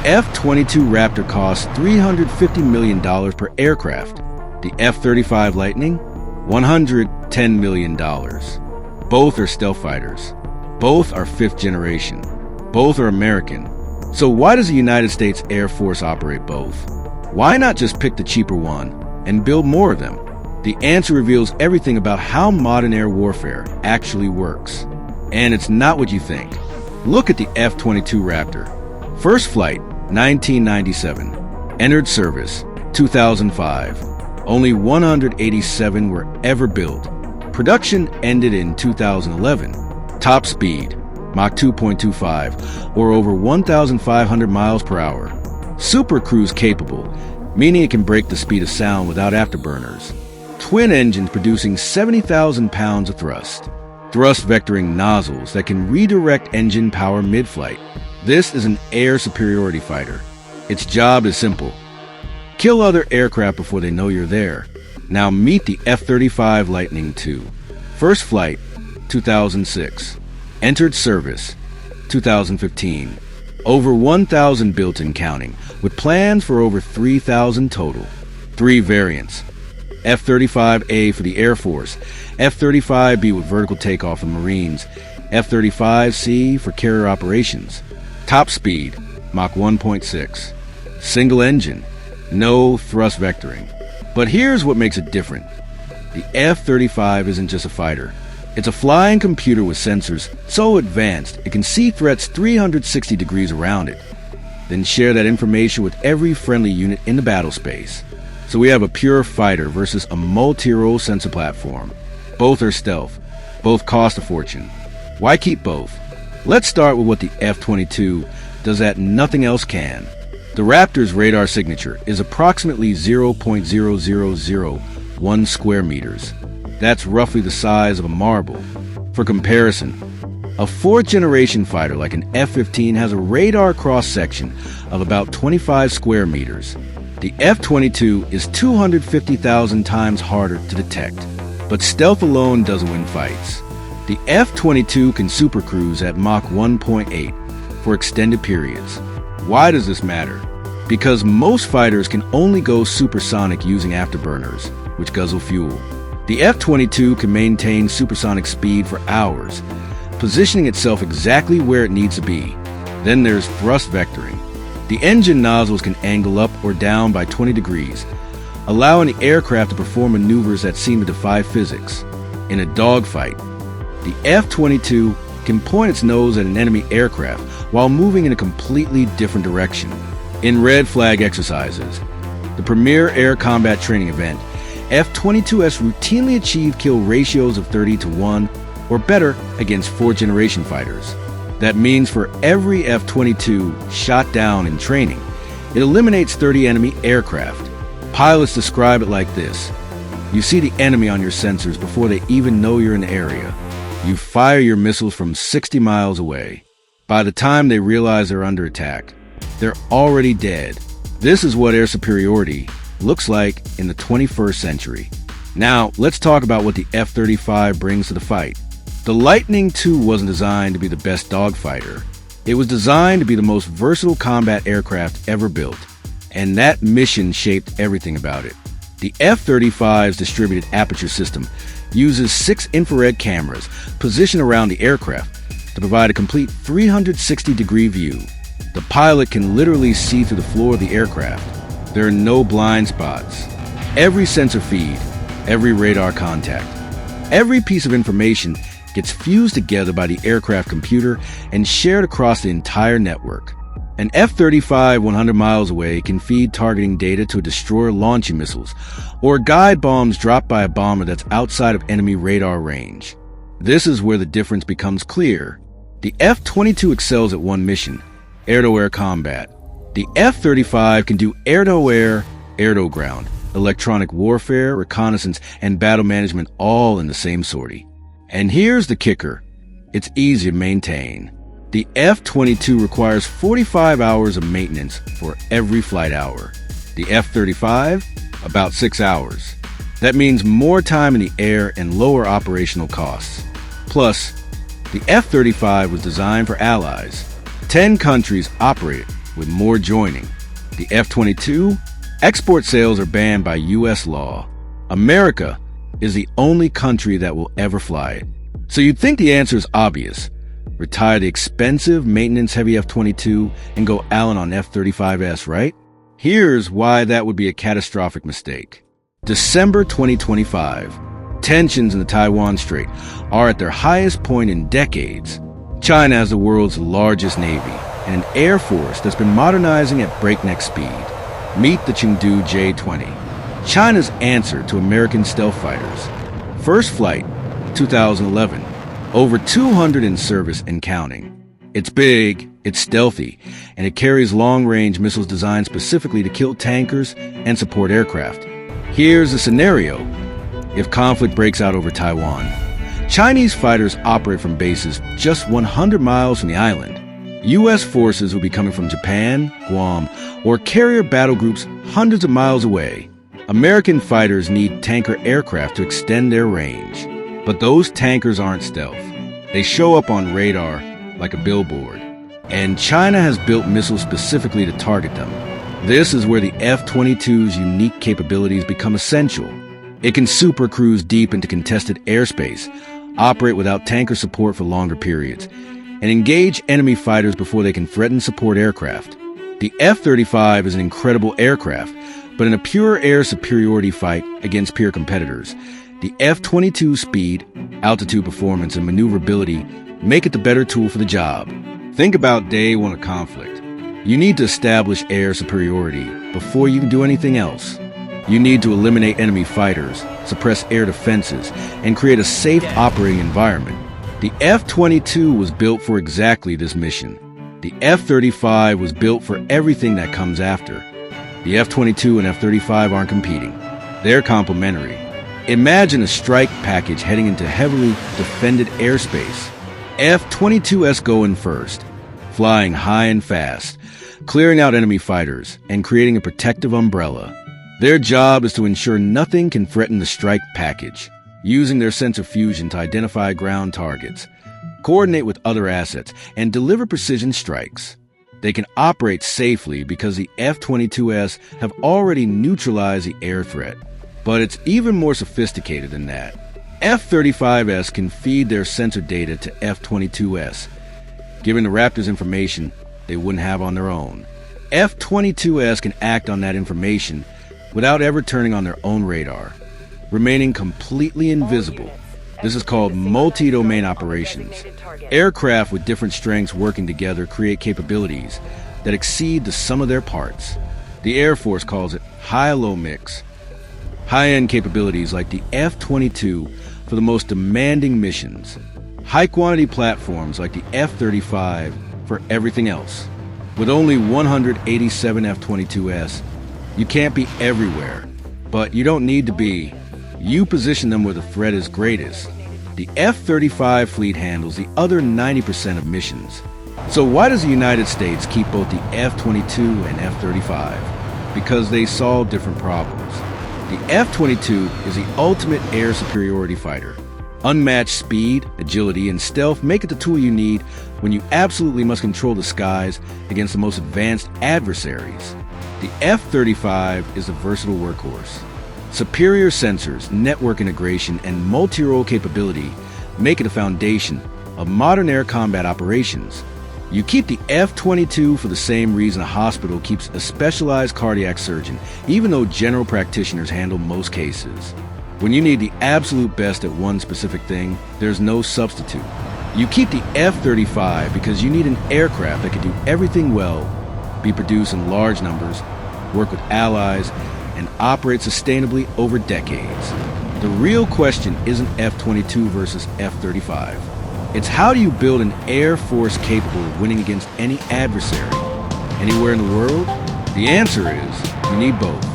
F-22 Raptor costs $350 million per aircraft. The F-35 Lightning, $110 million. Both are stealth fighters. Both are fifth generation. Both are American. So why does the United States Air Force operate both? Why not just pick the cheaper one and build more of them? The answer reveals everything about how modern air warfare actually works. And it's not what you think. Look at the F-22 Raptor. First flight, 1997. Entered service, 2005. Only 187 were ever built. Production ended in 2011. Top speed, Mach 2.25, or over 1,500 miles per hour. Super cruise capable, meaning it can break the speed of sound without afterburners. Twin engines producing 70,000 pounds of thrust. Thrust vectoring nozzles that can redirect engine power mid-flight. This is an air superiority fighter. Its job is simple. Kill other aircraft before they know you're there. Now meet the F-35 Lightning II. First flight, 2006. Entered service, 2015. Over 1,000 built and counting, with plans for over 3,000 total. 3 variants. F-35A for the Air Force, F-35B with vertical takeoff for Marines, F-35C for carrier operations. Top speed, Mach 1.6. Single engine, no thrust vectoring. But here's what makes it different. The F-35 isn't just a fighter. It's a flying computer with sensors so advanced it can see threats 360 degrees around it, then share that information with every friendly unit in the battle space. So we have a pure fighter versus a multi-role sensor platform. Both are stealth. Both cost a fortune. Why keep both? Let's start with what the F-22 does that nothing else can. The Raptor's radar signature is approximately 0.0001 square meters. That's roughly the size of a marble. For comparison, a fourth-generation fighter like an F-15 has a radar cross-section of about 25 square meters. The F-22 is 250,000 times harder to detect, but stealth alone doesn't win fights. The F-22 can supercruise at Mach 1.8 for extended periods. Why does this matter? Because most fighters can only go supersonic using afterburners, which guzzle fuel. The F-22 can maintain supersonic speed for hours, positioning itself exactly where it needs to be. Then there's thrust vectoring. The engine nozzles can angle up or down by 20 degrees, allowing the aircraft to perform maneuvers that seem to defy physics. In a dogfight, the F-22 can point its nose at an enemy aircraft while moving in a completely different direction. In red flag exercises, the premier air combat training event, F-22s routinely achieve kill ratios of 30-1 or better against fourth-generation fighters. That means for every F-22 shot down in training, it eliminates 30 enemy aircraft. Pilots describe it like this. You see the enemy on your sensors before they even know you're in the area. You fire your missiles from 60 miles away. By the time they realize they're under attack, they're already dead. This is what air superiority looks like in the 21st century. Now, let's talk about what the F-35 brings to the fight. The Lightning II wasn't designed to be the best dogfighter. It was designed to be the most versatile combat aircraft ever built, and that mission shaped everything about it. The F-35's distributed aperture system uses 6 infrared cameras positioned around the aircraft to provide a complete 360-degree view. The pilot can literally see through the floor of the aircraft. There are no blind spots. Every sensor feed, every radar contact, every piece of information gets fused together by the aircraft computer and shared across the entire network. An F-35 100 miles away can feed targeting data to a destroyer launching missiles or guide bombs dropped by a bomber that's outside of enemy radar range. This is where the difference becomes clear. The F-22 excels at one mission, air-to-air combat. The F-35 can do air-to-air, air-to-ground, electronic warfare, reconnaissance, and battle management all in the same sortie. And here's the kicker. It's easy to maintain. The F-22 requires 45 hours of maintenance for every flight hour. The F-35, about 6 hours. That means more time in the air and lower operational costs. Plus, the F-35 was designed for allies. 10 countries operate it with more joining. The F-22, export sales are banned by U.S. law. America is the only country that will ever fly it. So you'd think the answer is obvious. Retire the expensive, maintenance-heavy F-22 and go Allen on F-35s, right? Here's why that would be a catastrophic mistake. December 2025. Tensions in the Taiwan Strait are at their highest point in decades. China has the world's largest navy and an air force that's been modernizing at breakneck speed. Meet the Chengdu J-20, China's answer to American stealth fighters. First flight, 2011. Over 200 in service and counting. It's big, it's stealthy, and it carries long-range missiles designed specifically to kill tankers and support aircraft. Here's a scenario. If conflict breaks out over Taiwan, Chinese fighters operate from bases just 100 miles from the island. U.S. forces will be coming from Japan, Guam, or carrier battle groups hundreds of miles away. American fighters need tanker aircraft to extend their range. But those tankers aren't stealth. They show up on radar like a billboard. And China has built missiles specifically to target them. This is where the F-22's unique capabilities become essential. It can supercruise deep into contested airspace, operate without tanker support for longer periods, and engage enemy fighters before they can threaten support aircraft. The F-35 is an incredible aircraft, but in a pure air superiority fight against peer competitors, the F-22 speed, altitude performance, and maneuverability make it the better tool for the job. Think about day one of conflict. You need to establish air superiority before you can do anything else. You need to eliminate enemy fighters, suppress air defenses, and create a safe operating environment. The F-22 was built for exactly this mission. The F-35 was built for everything that comes after. The F-22 and F-35 aren't competing. They're complementary. Imagine a strike package heading into heavily defended airspace. F-22s go in first, flying high and fast, clearing out enemy fighters, and creating a protective umbrella. Their job is to ensure nothing can threaten the strike package, using their sense of fusion to identify ground targets, coordinate with other assets, and deliver precision strikes. They can operate safely because the F-22s have already neutralized the air threat. But it's even more sophisticated than that. F-35s can feed their sensor data to F-22s, giving the Raptors information they wouldn't have on their own. F-22s can act on that information without ever turning on their own radar, remaining completely invisible. This is called multi-domain operations. Aircraft with different strengths working together create capabilities that exceed the sum of their parts. The Air Force calls it high-low mix. High-end capabilities like the F-22 for the most demanding missions. High-quantity platforms like the F-35 for everything else. With only 187 F-22s, you can't be everywhere, but you don't need to be. You position them where the threat is greatest. The F-35 fleet handles the other 90% of missions. So why does the United States keep both the F-22 and F-35? Because they solve different problems. The F-22 is the ultimate air superiority fighter. Unmatched speed, agility, and stealth make it the tool you need when you absolutely must control the skies against the most advanced adversaries. The F-35 is a versatile workhorse. Superior sensors, network integration, and multi-role capability make it a foundation of modern air combat operations. You keep the F-22 for the same reason a hospital keeps a specialized cardiac surgeon, even though general practitioners handle most cases. When you need the absolute best at one specific thing, there's no substitute. You keep the F-35 because you need an aircraft that can do everything well, be produced in large numbers, work with allies, and operate sustainably over decades. The real question isn't F-22 versus F-35. It's how do you build an air force capable of winning against any adversary? Anywhere in the world? The answer is you need both.